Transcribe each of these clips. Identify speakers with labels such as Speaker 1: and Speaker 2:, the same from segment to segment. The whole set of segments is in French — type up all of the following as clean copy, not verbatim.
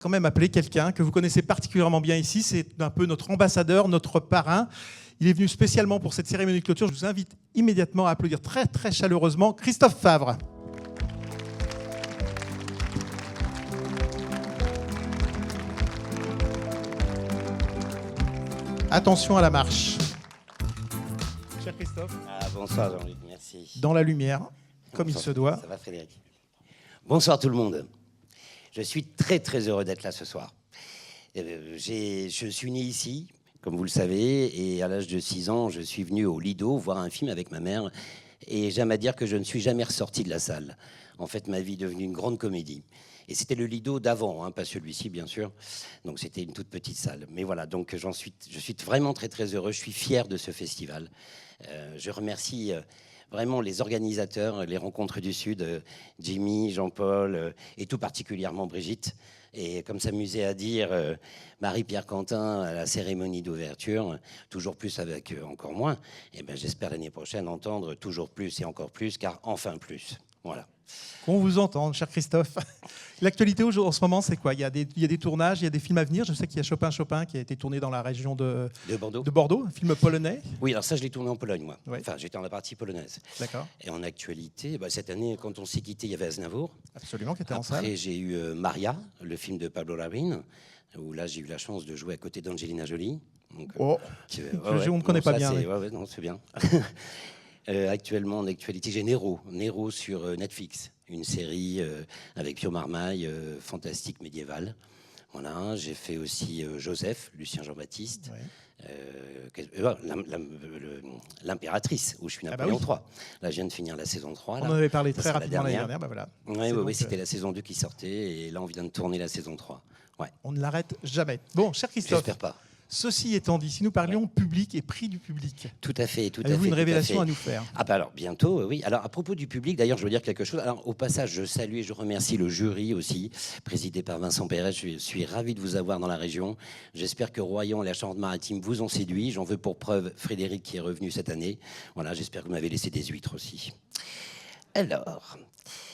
Speaker 1: Quand même appeler quelqu'un que vous connaissez particulièrement bien ici, c'est un peu notre ambassadeur, notre parrain. Il est venu spécialement pour cette cérémonie de clôture. Je vous invite immédiatement à applaudir très très chaleureusement Christophe Favre. Attention à la marche. Cher Christophe.
Speaker 2: Bonsoir Jean-Luc, merci.
Speaker 1: Dans la lumière, comme il se doit.
Speaker 2: Ça va Frédéric? Bonsoir tout le monde. Je suis très très heureux d'être là ce soir. Je suis né ici, comme vous le savez, et à l'âge de 6 ans, je suis venu au Lido voir un film avec ma mère. Et j'aime à dire que je ne suis jamais ressorti de la salle. En fait, ma vie est devenue une grande comédie. Et c'était le Lido d'avant, hein, pas celui-ci, bien sûr. Donc c'était une toute petite salle. Mais voilà, donc je suis vraiment très très heureux. Je suis fier de ce festival. Je remercie vraiment les organisateurs, les Rencontres du Sud, Jimmy, Jean-Paul, et tout particulièrement Brigitte. Et comme s'amusait à dire Marie-Pierre Quentin à la cérémonie d'ouverture, toujours plus avec encore moins, et ben, j'espère l'année prochaine entendre toujours plus et encore plus, car enfin plus. Voilà.
Speaker 1: Qu'on vous entende, cher Christophe. L'actualité en ce moment, c'est quoi? Il y a des tournages, il y a des films à venir. Je sais qu'il y a Chopin qui a été tourné dans la région de Bordeaux, un film polonais.
Speaker 2: Oui, alors ça, je l'ai tourné en Pologne, moi.
Speaker 1: Ouais.
Speaker 2: Enfin, j'étais dans la partie polonaise.
Speaker 1: D'accord.
Speaker 2: Et en actualité, cette année, quand on s'est quitté, il y avait Aznavour.
Speaker 1: Absolument, qui était en salle.
Speaker 2: Après, j'ai eu Maria, le film de Pablo Larraín, où là, j'ai eu la chance de jouer à côté d'Angelina Jolie. Donc,
Speaker 1: on ne connaît pas bien.
Speaker 2: Non, c'est bien. Actuellement, en actualité, j'ai Nero sur Netflix, une série avec Pio Marmaille, fantastique médiévale. Voilà, j'ai fait aussi Joseph, Lucien Jean-Baptiste, l'impératrice, où je suis Napoléon III. Là, je viens de finir la saison 3.
Speaker 1: On en avait parlé très rapidement l'année dernière.
Speaker 2: Voilà. Oui, c'était la saison 2 qui sortait, et là, on vient de tourner la saison 3. Ouais.
Speaker 1: On ne l'arrête jamais. Bon, cher Christophe.
Speaker 2: J'espère pas.
Speaker 1: Ceci étant dit, si nous parlions public et prix du public.
Speaker 2: Tout à fait.
Speaker 1: Avez-vous une révélation à nous faire?
Speaker 2: Ah bah alors, bientôt, oui. Alors, à propos du public, d'ailleurs, je veux dire quelque chose. Alors, au passage, je salue et je remercie le jury aussi, présidé par Vincent Perret. Je suis ravi de vous avoir dans la région. J'espère que Royan et la Charente-Maritime vous ont séduit. J'en veux pour preuve Frédéric qui est revenu cette année. Voilà, j'espère que vous m'avez laissé des huîtres aussi. Alors...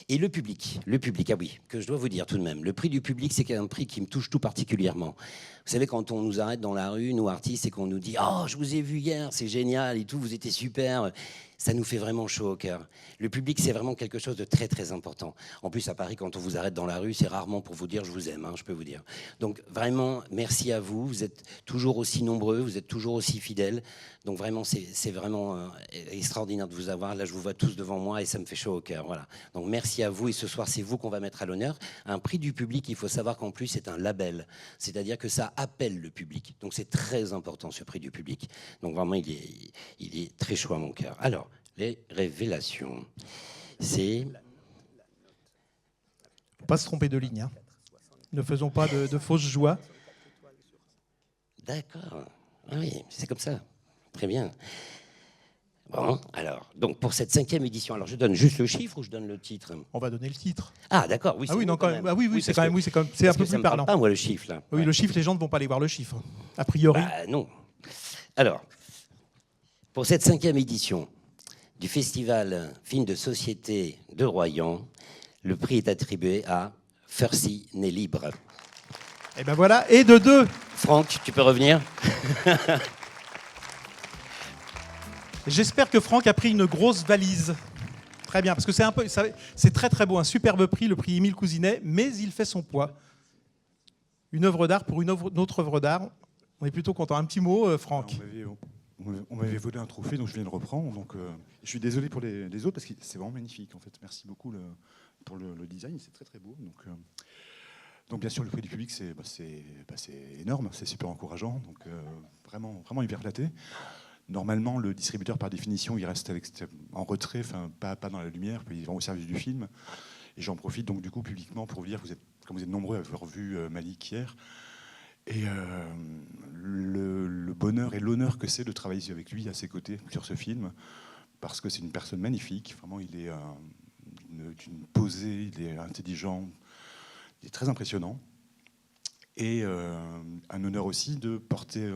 Speaker 2: Et le public, ah oui, que je dois vous dire tout de même, le prix du public, c'est un prix qui me touche tout particulièrement. Vous savez, quand on nous arrête dans la rue, nous artistes, et qu'on nous dit « Oh, je vous ai vu hier, c'est génial et tout, vous étiez super », ça nous fait vraiment chaud au cœur. Le public, c'est vraiment quelque chose de très, très important. En plus, à Paris, quand on vous arrête dans la rue, c'est rarement pour vous dire « Je vous aime hein, », je peux vous dire. Donc, vraiment, merci à vous. Vous êtes toujours aussi nombreux, vous êtes toujours aussi fidèles. Donc, vraiment, c'est vraiment extraordinaire de vous avoir. Là, je vous vois tous devant moi et ça me fait chaud au cœur. Voilà. Donc, merci à vous. Et ce soir, c'est vous qu'on va mettre à l'honneur. Un prix du public, il faut savoir qu'en plus, c'est un label. C'est-à-dire que ça appelle le public. Donc, c'est très important, ce prix du public. Donc, vraiment, il est très chaud à mon cœur. Alors, les révélations. C'est...
Speaker 1: Il ne faut pas se tromper de ligne. Hein. Ne faisons pas de fausses joies.
Speaker 2: D'accord. Oui, c'est comme ça. Très bien. Bon, alors, donc pour cette 5e édition, alors je donne juste le chiffre ou je donne le titre?
Speaker 1: On va donner le titre.
Speaker 2: Ah, d'accord, oui.
Speaker 1: Ah oui, non, quand même. Ah oui, c'est quand même, c'est un peu plus parlant.
Speaker 2: Pas moi le chiffre là.
Speaker 1: Oui, le chiffre, les gens ne vont pas aller voir le chiffre. A priori.
Speaker 2: Non. Alors, pour cette 5e édition du festival Film de Société de Royan, le prix est attribué à Fercy Né Libre.
Speaker 1: Et ben voilà, et de 2.
Speaker 2: Franck, tu peux revenir?
Speaker 1: J'espère que Franck a pris une grosse valise. Très bien, parce que c'est très très beau, un superbe prix, le prix Émile Cousinet, mais il fait son poids. Une œuvre d'art pour une autre œuvre d'art. On est plutôt content. Un petit mot, Franck.
Speaker 3: On m'avait volé un trophée, donc je viens de le reprendre. Donc, je suis désolé pour les autres, parce que c'est vraiment magnifique. En fait. Merci beaucoup pour le design, c'est très très beau. Donc bien sûr, le prix du public, c'est énorme, c'est super encourageant. Donc vraiment hyper flatté. Normalement, le distributeur, par définition, il reste en retrait, pas dans la lumière, puis il va au service du film. Et j'en profite donc du coup publiquement pour vous dire que comme vous êtes nombreux à avoir vu Malik hier, et le bonheur et l'honneur que c'est de travailler avec lui à ses côtés sur ce film, parce que c'est une personne magnifique. Vraiment, il est d'une posée, il est intelligent, il est très impressionnant. Et un honneur aussi de porter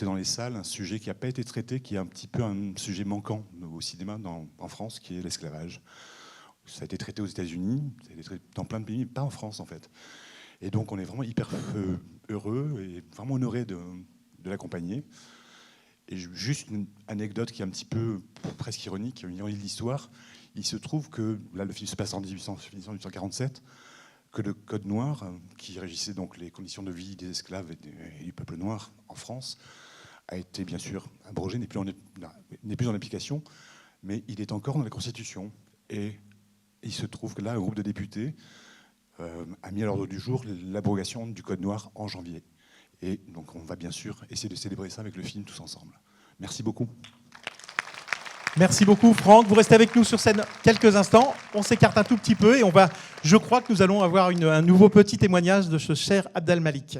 Speaker 3: dans les salles un sujet qui n'a pas été traité, qui est un petit peu un sujet manquant au cinéma en France, qui est l'esclavage. Ça a été traité aux États-Unis, ça a été traité dans plein de pays, mais pas en France en fait. Et donc on est vraiment hyper heureux et vraiment honoré de l'accompagner. Et juste une anecdote qui est un petit peu presque ironique, une ironie de l'histoire. Il se trouve que, là le film se passe en 1847, que le Code noir, qui régissait donc les conditions de vie des esclaves et du peuple noir en France, a été bien sûr abrogé, n'est plus en application, mais il est encore dans la Constitution. Et il se trouve que là, un groupe de députés a mis à l'ordre du jour l'abrogation du Code noir en janvier. Et donc on va bien sûr essayer de célébrer ça avec le film tous ensemble. Merci beaucoup.
Speaker 1: Merci beaucoup, Franck. Vous restez avec nous sur scène quelques instants. On s'écarte un tout petit peu et je crois que nous allons avoir un nouveau petit témoignage de ce cher Abdel Malik.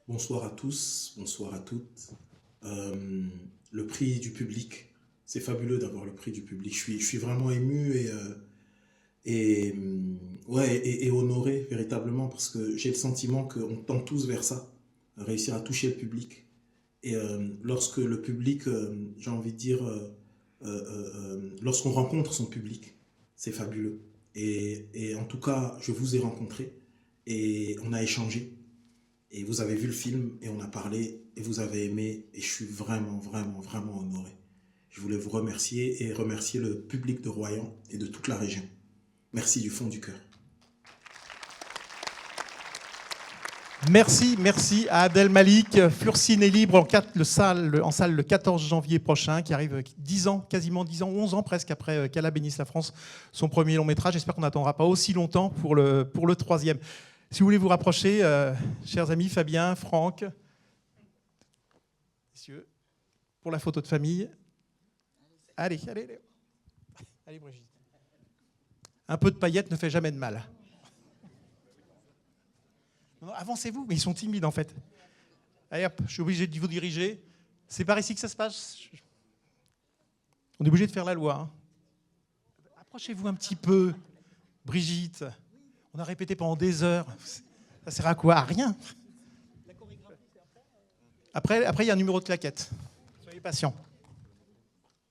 Speaker 4: Bonsoir à tous, bonsoir à toutes. Le prix du public, c'est fabuleux d'avoir le prix du public. Je suis vraiment ému et honoré véritablement parce que j'ai le sentiment qu'on tend tous vers ça, réussir à toucher le public. Et lorsque le public, j'ai envie de dire, lorsqu'on rencontre son public, c'est fabuleux. Et en tout cas, je vous ai rencontré et on a échangé. Et vous avez vu le film et on a parlé et vous avez aimé. Et je suis vraiment, vraiment, vraiment honoré. Je voulais vous remercier et remercier le public de Royan et de toute la région. Merci du fond du cœur.
Speaker 1: Merci à Abdel Malik. Furcine est libre en salle le 14 janvier prochain, qui arrive 10 ans, quasiment 10 ans, 11 ans presque après qu'Allah bénisse la France, son premier long métrage. J'espère qu'on n'attendra pas aussi longtemps pour le troisième. Si vous voulez vous rapprocher, chers amis, Fabien, Franck, messieurs, pour la photo de famille. Allez, Brigitte. Un peu de paillettes ne fait jamais de mal. Non, avancez-vous, mais ils sont timides en fait. Allez hop, je suis obligé de vous diriger. C'est par ici que ça se passe. On est obligé de faire la loi. Hein. Approchez-vous un petit peu, Brigitte. On a répété pendant des heures. Ça sert à quoi? À rien. Après, il y a un numéro de claquette. Soyez patients.